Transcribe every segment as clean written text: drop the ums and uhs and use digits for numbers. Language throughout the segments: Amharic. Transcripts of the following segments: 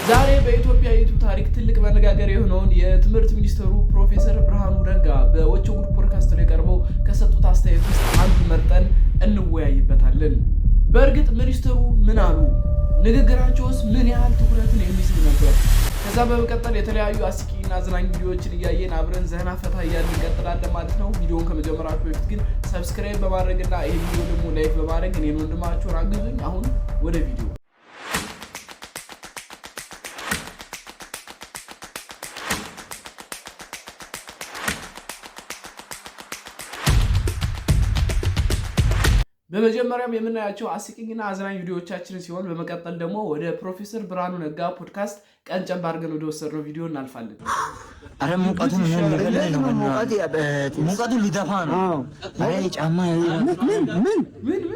ዛሬ በኢትዮጵያ የዩቲዩብ ታሪክ ትልቅ መነጋገር የሆነውን የትምህርት ሚኒስትሩ ፕሮፌሰር ብርሃኑ ነጋ በወቾ ጉድ ፖድካስት ላይ ቀርበው ከሰጡት አስተያየት ውስጥ አንዱ መርጠን እንወያይበታለን። በእርግጥ ሚኒስትሩ ምን አሉ? ንግግራቸውስ ምን ያህል ትኩረትን የሚስብ ነበር? ከዛ በመቀጠል የተለያዩ አስቂኝና አዝናኝ ቪዲዮዎችን እያየን አብረን ዘና ፈታ እያልን እንቀጥላለን ማለት ነው። ቪዲዮውን ከመጀመራችሁ በፊት ግን ሰብስክራይብ በማድረግና ይሄ ቪዲዮ ደግሞ ላይክ በማድረግ እኔን ወንድማችሁን አግዙኝ። አሁን ወደ ቪዲዮ በመጀመሪያም የምናያቸው አስቂኝና አዝናኝ ቪዲዮዎቻችንን ሲሆን በመቀጠል ደግሞ ወደ ፕሮፌሰር ብርሃኑ ነጋ ፖድካስት ቀንጨብ አድርገን ወደ ወሰድነው ቪዲዮ እናልፋለን። አረ ሙቀቱን ሙቀቱን ሊደፋ ነው። አረ ጫማ ምን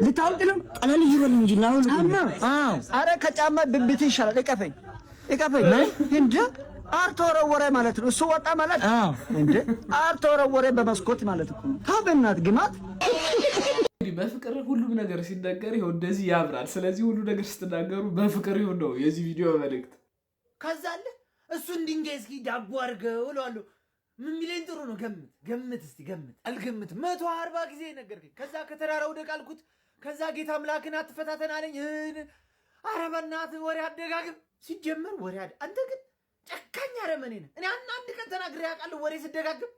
ልታውቅ ነው? ቀለል ይበል እንጂ ነው ጫማ። አረ ከጫማ ብብት ይሻላል። እቀፈኝ እንደ አርተወረወረ ማለት ነው። እሱ ወጣ ማለት እንደ አርተወረወረ በመስኮት ማለት ነው። ታበናት ግማት በፍቅር ሁሉም ነገር ሲነገር ይኸው እንደዚህ ያምራል። ስለዚህ ሁሉ ነገር ስትናገሩ በፍቅር ይሁን ነው የዚህ ቪዲዮ መልእክት። ከዛለ እሱን ድንጋይ እስኪ ዳቦ አድርገው እለዋለሁ። ምን ሚለኝ ጥሩ ነው። ገምት እስቲ ገምት። አልገምትም። 140 ጊዜ ነገርከኝ። ከዛ ከተራራው ወደ ቃልኩት። ከዛ ጌታ አምላክን አትፈታተን አለኝ። ኧረ በእናትህ ወሬ አደጋግም። ሲጀመር ወሬ አንተ ግን ጨካኝ አረመኔ ነህ። እኔ አንድ ቀን ተናግሬ ያውቃለሁ ወሬ ስደጋግም?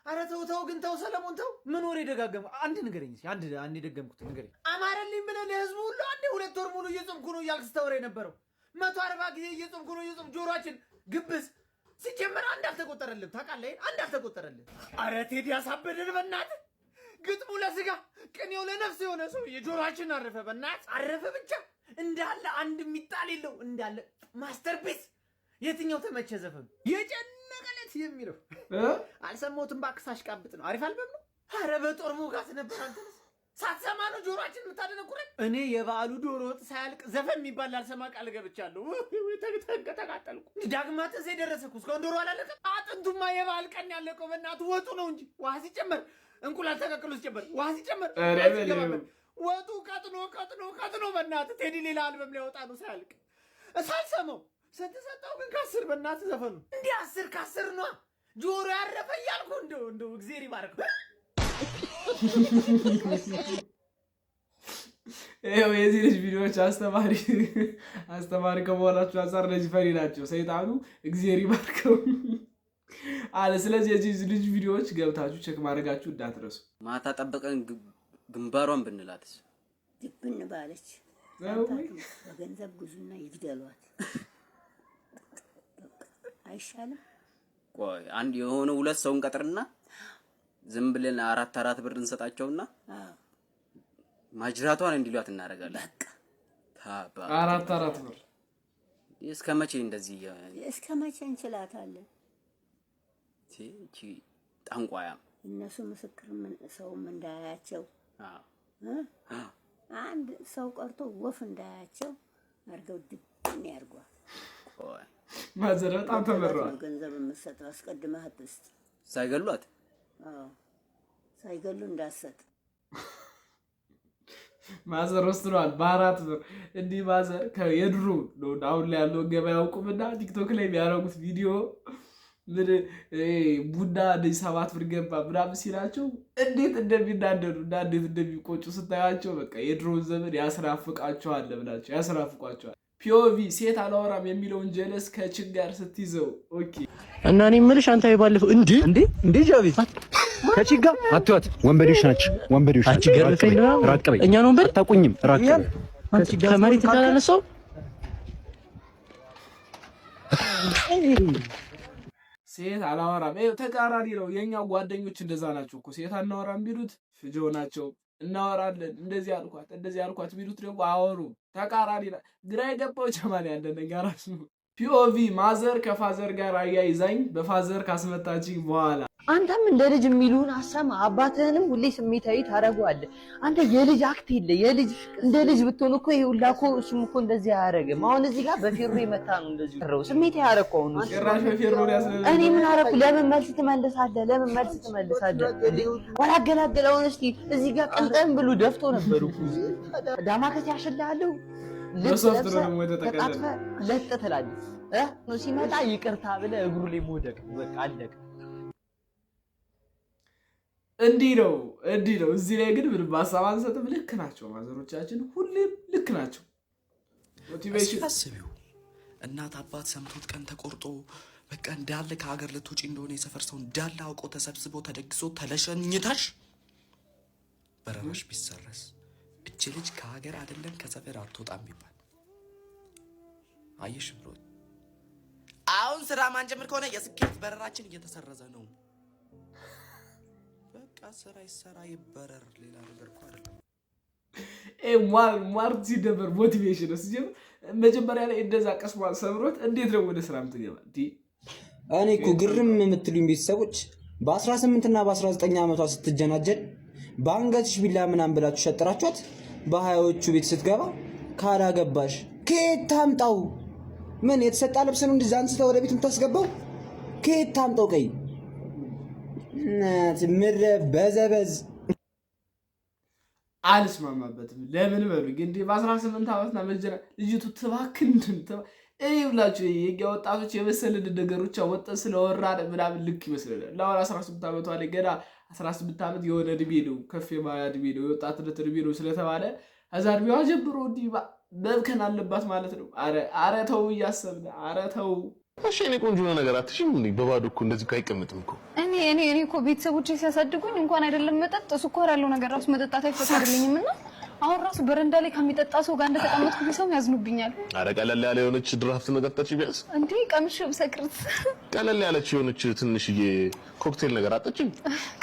አረ ተው ግን ተው ሰለሞን ተው። ምን ወሬ ደጋገሙ? አንድ ንገረኝ እስኪ። አንድ የደገምኩት ንገረኝ። አማረልኝ ብለህ ለህዝቡ ሁሉ አንዴ 2 ወር ሙሉ እየጾምኩ ነው እያልክ ስተወረ የነበረው 140 ጊዜ እየጾምኩ ነው ጆሮአችን ግብስ። ሲጀመር አንድ አልተቆጠረልም። ታውቃለህ? አንድ አልተቆጠረልም። አረ ቴዲ ያሳበደን በእናትህ። ግጥሙ ለስጋ ቅኔው ለነፍስ የሆነ ሰው የጆሮአችን አረፈ። በእናትህ አረፈ ብቻ እንዳለ አንድ የሚጣል የለው እንዳለ ማስተርፒስ። የትኛው ተመቸ ዘፈኑ? የጨነቀለት የሚለው አልሰማሁትም። ባክሳሽ ቃብጥ ነው። አሪፍ አልበም ነው። አረ በጦር ሞጋት ነበር። አንተ ሳትሰማ ነው ጆሮአችን የምታደነቁረን። እኔ የበዓሉ ዶሮ ወጥ ሳያልቅ ዘፈን የሚባል ላልሰማ ቃል ገብቻለሁ። ተቃጠልኩ። ዳግማ ጥሴ ደረሰኩ። እስካሁን ዶሮ አላለቀም። አጥንቱማ የበዓል ቀን ያለቀው በእናትህ ወጡ ነው እንጂ ውሃ ሲጨመር እንቁላል ተቀቅሎ ሲጨመር ውሃ ሲጨመር ወጡ ቀጥኖ በእናትህ ቴዲ ሌላ አልበም ሊያወጣ ነው ሳያልቅ ሳልሰማው ስትሰጠው ግን ከ10 በእናትህ ዘፈኑ እንዲህ 10 ከ10 ነው። ጆሮ ያረፈ እያልኩ እንደው እግዚአብሔር ይባርክ። ይኸው የዚህ ልጅ ቪዲዮዎች አስተማሪ ከመሆናቸው አንፃር እነዚህ ፈሪ ናቸው። ሰይጣኑ እግዚአብሔር ይባርከው አለ። ስለዚህ የዚህ ልጅ ቪዲዮዎች ገብታችሁ ቼክ ማድረጋችሁ እንዳትረሱ። ማታ ጠበቀን ግንባሯን ብንላትስ ድብን ባለች በገንዘብ ጉዙና ይግደሏት አይሻልም? ቆይ አንድ የሆነ 2 ሰውን ቀጥርና ዝም ብለን 4 ብር እንሰጣቸውና ማጅራቷን እንዲሏት እናደርጋለን። በቃ 4 ብር እስከ መቼ እንደዚህ እስከ መቼ እንችላታለን? እቺ ጠንቋያ እነሱ ምስክር ሰውም እንዳያቸው አንድ ሰው ቀርቶ ወፍ እንዳያቸው አድርገው ድብን ያርጓት። ቆይ ማዘር በጣም ተመረዋል። ገንዘብ የምትሰጠው አስቀድመህ አትስጥ። ሳይገሏት? ሳይገሉ እንዳሰጥ ማዘር ወስደዋል በ4 ብር። እንዲህ ማዘር የድሮ ነው አሁን ላይ ያለው ገበያ ያውቁምና ቲክቶክ ላይ የሚያደርጉት ቪዲዮ ምን ቡና 7 ብር ገባ ምናምን ሲላቸው እንዴት እንደሚናደዱ እና እንዴት እንደሚቆጩ ስታያቸው በቃ የድሮውን ዘመን ያስራፍቃቸዋል ብላቸው ያስራፍቋቸዋል። ፒኦቪ ሴት አላወራም የሚለውን ጀለስ ከችጋር ስትይዘው ኦኬ። እና እኔ የምልሽ አንተ ባለፈው እንዴ ጃቪ ከችጋ አትዋት። ወንበዴዎች ናቸው። ራቅ በይ። እኛ ነው ወንበዴ አታውቁኝም። ራቅ በይ። ከመሬት እንዳላነሳው ሴት አላወራም ተቃራኒ ነው። የኛ ጓደኞች እንደዛ ናቸው እኮ ሴት አናወራም ቢሉት ፍጆ ናቸው። እናወራለን እንደዚህ አልኳት ቢሉት ደግሞ አወሩ ተቃራኒ። ግራ የገባው ጀማል ያለ ነገር ራሱ ፒኦቪ ማዘር ከፋዘር ጋር አያይዛኝ በፋዘር ካስመታችኝ በኋላ አንተም እንደ ልጅ የሚሉን አሰማ። አባትህንም ሁሌ ስሜታዊ ታደርገዋለህ። አንተ የልጅ አክት የለ የልጅ እንደ ልጅ ብትሆን እኮ ይውላ እኮ እሱም እኮ እንደዚህ አያደርግም። አሁን እዚህ ጋር በፌሮ የመታ ነው እንደዚህ ነው ስሜታዊ ያደረገው ነው። ጭራሽ በፌሮ ያስለለ እኔ ምን አደረኩ? ለምን መልስ ትመልሳለህ? ወላገላገለውን እስቲ እዚህ ጋር ቀንጠን ብሉ ደፍቶ ነበር እኮ ዳማከሴ ያሸልሃለሁ በሶፍት ነው ደግሞ የተጠቀለለ ለጥ ትላለህ ነው ሲመጣ ይቅርታ ብለህ እግሩ ላይ መውደቅ በቃ አለቀ። እንዲህ ነው። እዚህ ላይ ግን ምን ማሳብ አንሰጥም። ልክ ናቸው ማዘሮቻችን፣ ሁሌም ልክ ናቸው። ሞቲቬሽን አስቢው እናት አባት ሰምቶት ቀን ተቆርጦ በቃ እንዳለ ከሀገር ልትወጪ እንደሆነ የሰፈር ሰው እንዳለ አውቆ ተሰብስቦ ተደግሶ ተለሸኝታሽ በረራሽ ቢሰረስ እቺ ልጅ ከሀገር አይደለም ከሰፈር አትወጣም ይባል። አየሽ ብሎ አሁን ስራ ማንጀምር ከሆነ የስኬት በረራችን እየተሰረዘ ነው። በቃ ስራ ይሰራ ይበረር፣ ሌላ ነገር እኮ አይደለም። ማርት ሲደበር ሞቲቬሽን ነው ሲጀምር መጀመሪያ ላይ እንደዛ ቀስሟል ሰብሮት እንዴት ነው ወደ ስራ የምትገባ? እኔ እኮ ግርም የምትሉኝ ቤተሰቦች በ18 እና በ19 ዓመቷ ስትጀናጀን በአንገትሽ ቢላ ምናምን ብላችሁ ሸጥራችኋት በ20ዎቹ ቤት ስትገባ ካላገባሽ ከየት ታምጣው? ምን የተሰጣ ልብስ ነው እንደዛ አንስተ ወደ ቤት የምታስገባው? ከየት ታምጣው? ቀይ እናት ምረ በዘበዝ አልስማማበትም። ለምን በሉ ግን በ18 ዓመትና መጀራ ልጅቱ ትባክን ይብላችሁ የኛ ወጣቶች የመሰለን ነገሮች ወጣ ስለወራ ምናምን ልክ ይመስለናል። ለአሁን 18 ዓመቷ ላይ ገና 18 ዓመት የሆነ እድሜ ነው፣ ከፍ የማያ እድሜ ነው፣ የወጣትነት እድሜ ነው ስለተባለ ከዛ እድሜዋ ጀምሮ እንዲህ መብከን አለባት ማለት ነው። አረ ተው እያሰብን አረ ተው። እሺ እኔ ቆንጆ ነገር አትሽም እንዴ? በባዶ እኮ እንደዚህ አይቀመጥም እኮ። እኔ እኮ ቤተሰቦቼ ሲያሳድጉኝ እንኳን አይደለም መጠጥ ስኳር ያለው ነገር ራሱ መጠጣት አይፈቀድልኝም እና አሁን ራሱ በረንዳ ላይ ከሚጠጣ ሰው ጋር እንደተቀመጥኩ ሰው ያዝኑብኛል። አረ ቀለል ያለ የሆነች ድራፍት መጠጣች ቢያንስ እንዴ ቀምሽ ብሰክርት ቀለል ያለች የሆነች ትንሽዬ ኮክቴል ነገር አጠጪኝ።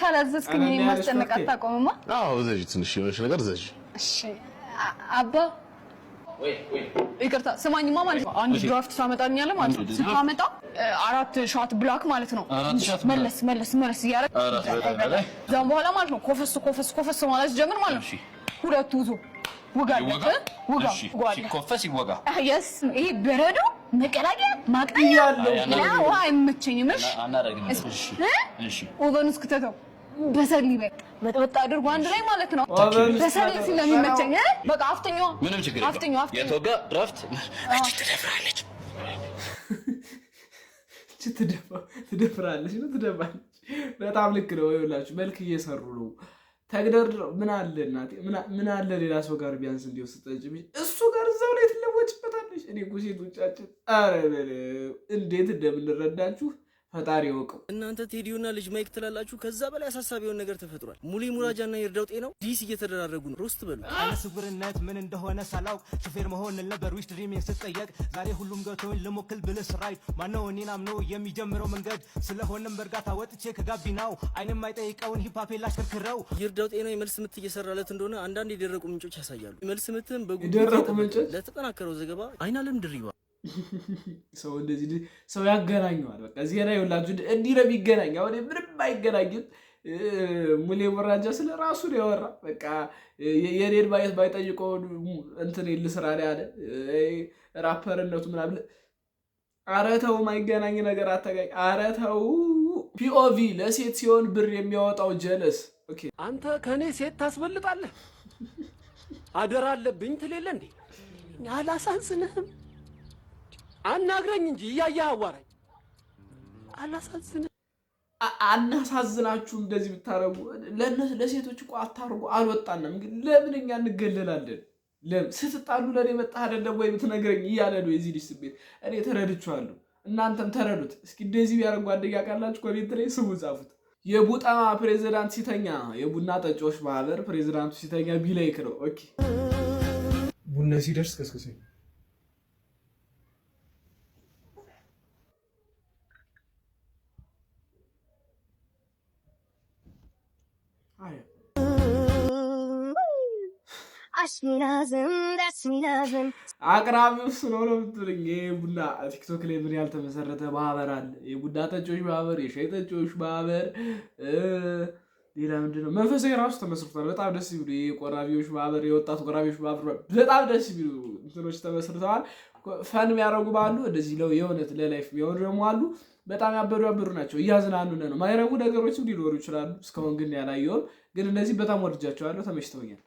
ካላዘዝክኝ ማስጨነቅ አታቆምማ። አዎ ዘጂ ትንሽ የሆነች ነገር ዘጂ። እሺ አባ ወይ ይቅርታ ስማኝማ ማለት ነው። አንድ ድራፍት ታመጣልኛለህ ማለት ነው። ስታመጣ 4 ሻት ብላክ ማለት ነው። መለስ ያረግ ዛም በኋላ ማለት ነው ኮፈስ ማለት ጀምር ማለት ነው። ሁለቱ ዙ ውጋ ሲኮፈስ ይወጋ። yes ይሄ በረዶ መቀላቀያ ማቅጠኛ ነው። አይመቸኝም። እሺ ኦቨንስ ከተተው በሰል ይበቃ መጥበጥ አድርጎ አንድ ላይ ማለት ነው። በሰል ስለሚመቸኝ በቃ አፍጥኛው ምንም ችግር የለም። የተወጋ ድራፍት እቺ ትደፍራለች ነው ትደባለች። በጣም ልክ ነው። ይኸውላችሁ መልክ እየሰሩ ነው። ተግደርድረው ምን አለ እናቴ ምን አለ ሌላ ሰው ጋር ቢያንስ እንዲው ስትጠጪ እሱ ጋር እዛው ላይ ትለወጭበታለሽ። እኔ ሴቶቻችን አረ እንዴት እንደምንረዳችሁ ፈጣሪ ወቀው። እናንተ ቴዲዮና ልጅ ማይክ ትላላችሁ። ከዛ በላይ አሳሳቢውን ነገር ተፈጥሯል። ሙሊ ሙራጃና ይርዳው ጤናው ዲስ እየተደራረጉ ነው። ሮስት በሉ። አይነ ስውርነት ምን እንደሆነ ሳላውቅ ሹፌር መሆን ነበር ዊሽ ድሪሚንግ ስትጠየቅ ዛሬ ሁሉም ገብቶኝ ልሞክል ብልስ ራይድ ማነው እኔን አምኖ የሚጀምረው መንገድ ስለሆነም በርጋታ ወጥቼ ከጋቢናው አይንም አይጠይቀውን ሂፓፕ ላሽከርክረው። ይርዳው ጤናው የመልስ ምት እየሰራለት እንደሆነ አንዳንድ የደረቁ ምንጮች ያሳያሉ። የመልስ ምትም የደረቁ ምንጮች ለተጠናከረው ዘገባ አይናለም ድሪባ ሰው እንደዚህ ሰው ያገናኘዋል። በቃ እዚህ ላይ ወላጁ እንዲህ ነው የሚገናኘው። አሁን ምንም አይገናኝም። ሙሌ ወራጃ ስለ ራሱ ነው ያወራ። በቃ የኔን ባይት ባይጠይቀው እንትን ልስራ ላይ አለ ራፐርነቱ ምናምን። ኧረ ተው ማይገናኝ ነገር አታጋኝ። ኧረ ተው። ፒኦቪ ለሴት ሲሆን ብር የሚያወጣው ጀለስ። ኦኬ አንተ ከኔ ሴት ታስበልጣለህ። አደራ አለብኝ ትሌለ እንዴ? አላሳዝንህም? አናግረኝ እንጂ እያየህ አዋራኝ። አላሳዝንህም? አናሳዝናችሁ እንደዚህ ብታረጉ። ለሴቶች እኮ አታርጉ። አልወጣንም ግን ለምን እኛ እንገለላለን? ለምን ስትጣሉ ለኔ መጣ አይደለም ወይ ብትነግረኝ እያለ ነው የዚህ ልጅ ስሜት። እኔ ተረድቻለሁ፣ እናንተም ተረዱት። እስኪ እንደዚህ ቢያረጉ ጓደኛ ካላችሁ ኮሜንት ላይ ስሙ ጻፉት። የቡጣማ ፕሬዝዳንት ሲተኛ የቡና ጠጪዎች ማህበር ፕሬዝዳንቱ ሲተኛ ቢላይክ ነው። ኦኬ ቡና ሲደርስ ከስከሰኝ አቅራቢው ስለሆነ ብትልኝ ቡና ቲክቶክ ላይ ምን ያልተመሰረተ ማህበር አለ? የቡና ጠጪዎች ማህበር፣ የሻይ ጠጪዎች ማህበር፣ ሌላ ምንድነው መንፈሳዊ ራሱ ተመስርቷል። በጣም ደስ ይሉ የቆራቢዎች ማህበር፣ የወጣቱ ቆራቢዎች ማህበር በጣም ደስ ይሉ እንትኖች ተመስርተዋል። ፈን የሚያደርጉ ባሉ እንደዚህ የእውነት ለላይፍ የሚሆኑ ደግሞ አሉ። በጣም ያበዱ ናቸው። እያዝናኑን ነው። ማይረቡ ነገሮችም ሊኖሩ ይችላሉ። እስካሁን ግን ያላየሁም። ግን እነዚህ በጣም ወድጃቸዋለሁ፣ ተመችተውኛል።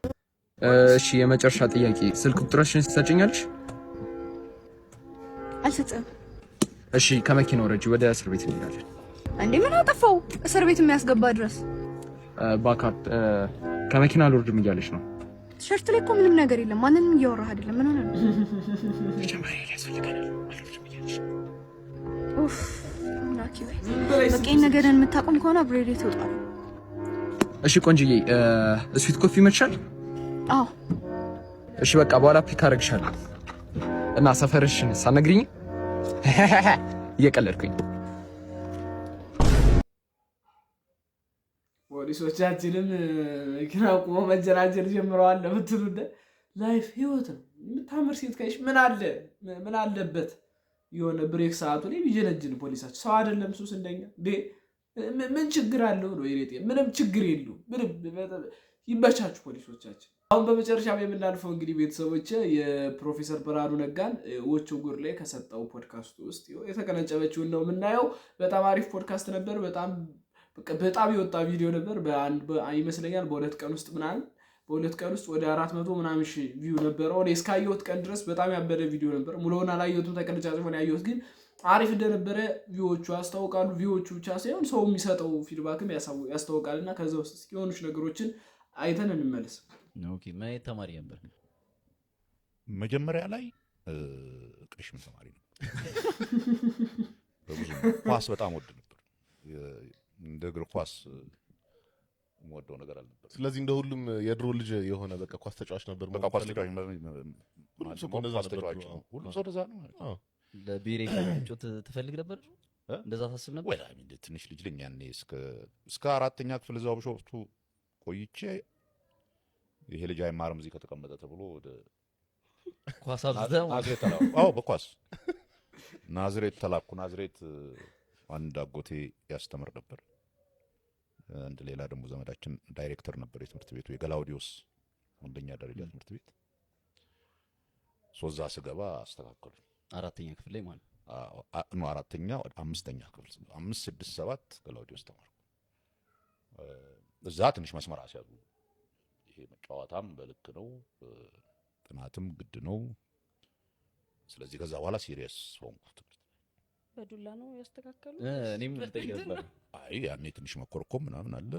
እሺ የመጨረሻ ጥያቄ ስልክ ቁጥርሽን ትሰጪኛለሽ? አልሰጥም። እሺ ከመኪና ወረጂ፣ ወደ እስር ቤት እንሄዳለን። እንዴ ምን አጠፋው? እስር ቤት የሚያስገባ ድረስ ባካፕ ከመኪና ልወርድም እያለች ነው። ሸርት ላይ እኮ ምንም ነገር የለም። ማንንም እያወራህ አይደለም። ምን ሆነ ነው? መጀመሪያ ያስፈልገናል። ኡፍ ላኪ ወይ በቀኝ ነገርን የምታቆም ከሆነ አብሬዴ ትወጣለህ። እሺ ቆንጅዬ ስዊት ኮፊ መቻል? አዎ እሺ በቃ በኋላ ፒክ አደርግሻለሁ። እና ሰፈርሽን ሳትነግሪኝ እየቀለድኩኝ። ፖሊሶቻችንም መኪና ቆሞ መጀራጀር ጀምረዋል። ለምትሉ ላይፍ ህይወት ነው። የምታምር ሴት ካይሽ ምን አለበት የሆነ ብሬክ ሰዓቱ ላይ ቢጀነጅን ፖሊሳችን ሰው አይደለም ሱስ እንደኛ ምን ችግር አለው ነው ይሬት ምንም ችግር የለው ምንም ይበቻችሁ ፖሊሶቻችን። አሁን በመጨረሻ የምናልፈው እንግዲህ ቤተሰቦች የፕሮፌሰር ብርሃኑ ነጋን ዎቾ ጉር ላይ ከሰጠው ፖድካስት ውስጥ የተቀነጨበችውን ነው የምናየው። በጣም አሪፍ ፖድካስት ነበር። በጣም የወጣ ቪዲዮ ነበር። ይመስለኛል በሁለት ቀን ውስጥ ወደ 400 ምናምን ሺህ ቪው ነበረው። እኔ እስካየሁት ቀን ድረስ በጣም ያበደ ቪዲዮ ነበር። ሙሉውን አላየሁትም፣ ተቀነጫጭፎ ነው ያየሁት። ግን አሪፍ እንደነበረ ቪዎቹ ያስታውቃሉ። ቪዎቹ ብቻ ሳይሆን ሰው የሚሰጠው ፊድባክም ያስታውቃልና ከዛ ውስጥ የሆኑ ነገሮችን አይተን እንመለስ። ኦኬ ማየት ተማሪ ነበር። መጀመሪያ ላይ ቅሽም ተማሪ ነው። በብዙ ኳስ በጣም ወድ ነበር። እንደ እግር ኳስ ወደው ነገር አልነበር። ስለዚህ እንደ ሁሉም የድሮ ልጅ የሆነ በቃ ኳስ ተጫዋች ነበር። በቃ ኳስ ተጫዋች ሁሉም ሰው እንደዛ ነው። ለብሔራዊ ተጫዋች ትፈልግ ነበር? እንደዛ ታስብ ነበር? ወይ እንደ ትንሽ ልጅ ነኝ ያኔ እስከ 4ኛ ክፍል እዛው በሾፍቱ ቆይቼ ይሄ ልጅ አይማርም እዚህ ከተቀመጠ ተብሎ ወደ ኳስ አብዘው በኳስ ናዝሬት ተላኩ። ናዝሬት አንድ አጎቴ ያስተምር ነበር። አንድ ሌላ ደግሞ ዘመዳችን ዳይሬክተር ነበር የትምህርት ቤቱ የገላውዲዮስ አንደኛ ደረጃ ትምህርት ቤት። ሶዛ ስገባ አስተካከሉ። 4ኛ ክፍል ላይ ማለት ነው። 4ኛ 5ኛ ክፍል 5 6 7 ገላውዲዮስ ተማርኩ። እዛ ትንሽ መስመር አስያዙ። ይሄ መጫወታም በልክ ነው፣ ጥናትም ግድ ነው። ስለዚህ ከዛ በኋላ ሲሪየስ ሆንኩ። በዱላ ነው ያስተካከሉ። እኔም ልጠይቅ ነበር። አይ ያኔ ትንሽ መኮርኮም ምናምን አለ።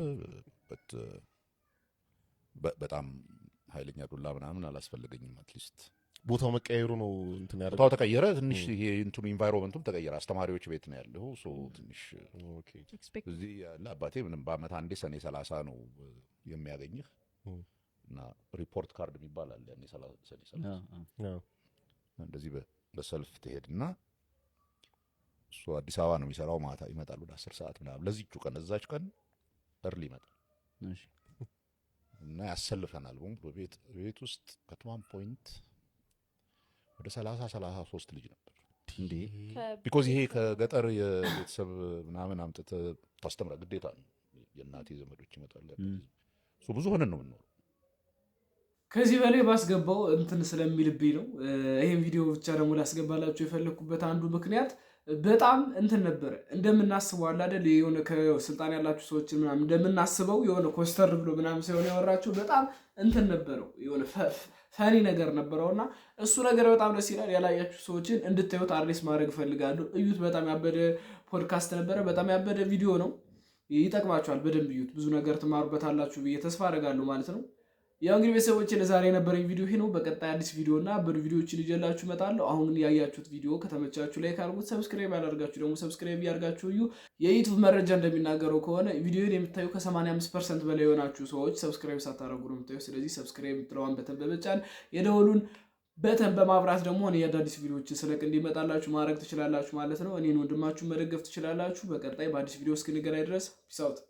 በጣም ኃይለኛ ዱላ ምናምን አላስፈልገኝም። አትሊስት ቦታው መቀየሩ ነው እንትን ያደረገው። ቦታው ተቀየረ ትንሽ። ይሄ እንትኑ ኢንቫይሮንመንቱም ተቀየረ። አስተማሪዎች ቤት ነው ያለው። ትንሽ እዚህ ያለ አባቴ ምንም በአመት አንዴ ሰኔ 30 ነው የሚያገኝህ እና ሪፖርት ካርድ የሚባል አለ። ያኔ ሰኔ 30 እንደዚህ በሰልፍ ትሄድና እሱ አዲስ አበባ ነው የሚሰራው። ማታ ይመጣሉ ወደ 10 ሰዓት ምናምን። ለዚህቹ ቀን እዛች ቀን እርሊ ይመጣል እና ያሰልፈናል። ቤት ውስጥ ከትማም ፖይንት ወደ 33 ልጅ ነበር እንዴ። ቢኮዝ ይሄ ከገጠር የቤተሰብ ምናምን አምጥተህ ታስተምራ ግዴታ ነው። የእናቴ ዘመዶች ይመጣሉ። ብዙ ሆነን ነው የምንኖረው። ከዚህ በላይ ባስገባው እንትን ስለሚልብኝ ነው ይሄን ቪዲዮ ብቻ ደግሞ ላስገባላችሁ የፈለኩበት አንዱ ምክንያት በጣም እንትን ነበር። እንደምናስበው አለ አይደል የሆነ ከስልጣን ያላችሁ ሰዎች ምናምን እንደምናስበው የሆነ ኮስተር ብሎ ምናምን ሳይሆን ያወራችሁ በጣም እንትን ነበረው፣ የሆነ ፈኒ ነገር ነበረውና እሱ ነገር በጣም ደስ ይላል። ያላያችሁ ሰዎችን እንድታዩት አድሬስ ማድረግ ፈልጋለሁ። እዩት። በጣም ያበደ ፖድካስት ነበረ። በጣም ያበደ ቪዲዮ ነው። ይጠቅማችኋል። በደንብ እዩት። ብዙ ነገር ትማሩበታላችሁ ብዬ ተስፋ አደርጋለሁ ማለት ነው። ያው እንግዲህ ቤተሰቦቼ ለዛሬ የነበረኝ ቪዲዮ ይሄ ነው። በቀጣይ አዲስ ቪዲዮ እና በዱ ቪዲዮዎችን ይዤላችሁ እመጣለሁ። አሁን ያያችሁት ቪዲዮ ከተመቻችሁ ላይክ አድርጉት፣ ሰብስክራይብ ያላደርጋችሁ ደግሞ ሰብስክራይብ ያድርጋችሁ። እዩ። የዩቲዩብ መረጃ እንደሚናገረው ከሆነ ቪዲዮን የምታዩ ከ85% በላይ የሆናችሁ ሰዎች ሰብስክራይብ ሳታደርጉ ነው የምታዩ። ስለዚህ ሰብስክራይብ የምትለዋን በተን በመጫን የደወሉን በተን በማብራት ደግሞ እኔ አዳዲስ ቪዲዮዎችን ስለቅ እንዲመጣላችሁ ማድረግ ትችላላችሁ ማለት ነው። እኔን ወንድማችሁን መደገፍ ትችላላችሁ። በቀጣይ በአዲስ ቪዲዮ እስክንገናኝ ድረስ ፒስ አውት።